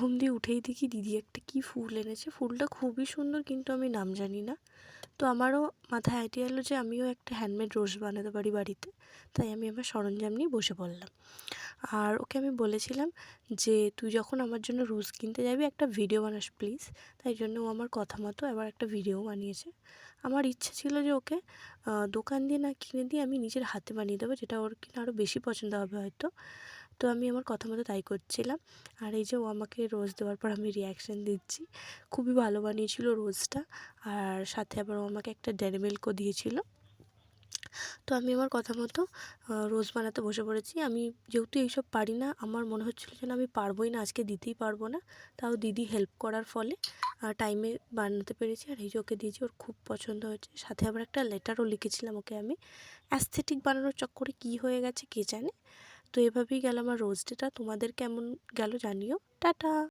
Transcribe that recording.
ঘুম দিয়ে উঠেই দেখি দিদি একটা কী ফুল এনেছে। ফুলটা খুবই সুন্দর, কিন্তু আমি নাম জানি না। তো আমারও মাথায় আইডিয়া এলো যে আমিও একটা হ্যান্ডমেড রোজ বানাতে পারি বাড়িতে। তাই আমি আমার সরঞ্জাম নিয়ে বসে পড়লাম। আর ওকে আমি বলেছিলাম যে, "তুই যখন আমার জন্য রোজ কিনতে যাবি একটা ভিডিও বানাস প্লিজ।" তাই জন্য ও আমার কথা মতো এবার একটা ভিডিও বানিয়েছে। আমার ইচ্ছে ছিল যে ওকে দোকান দিয়ে না কিনে দিয়ে আমি নিজের হাতে বানিয়ে দেবো, যেটা ওর কিনা আরও বেশি পছন্দ হবে হয়তো। তো আমি আমার কথা মতো তাই করছিলাম। আর এই যে ও আমাকে রোজ দেওয়ার পর আমি রিঅ্যাকশান দিচ্ছি। খুবই ভালো বানিয়েছিল রোজটা। আর সাথে আবার ও আমাকে একটা ডেয়ারি মিল্কও দিয়েছিল। তো আমি আমার কথা মতো রোজ বানাতে বসে পড়েছি। আমি যেহেতু এইসব পারি না, আমার মনে হচ্ছিল যেন আমি পারবই না, আজকে দিতেই পারবো না। তাও দিদি হেল্প করার ফলে টাইমে বানাতে পেরেছি। আর এই যে ওকে দিয়েছি, ওর খুব পছন্দ হয়েছে। সাথে আবার একটা লেটারও লিখেছিলাম ওকে আমি। অ্যাস্থেটিক বানানোর চক্করে কী হয়ে গেছে কে জানে। তো এভাবেই গেল আমার রোজ ডেটা। তোমাদের কেমন গেল জানিও। টাটা।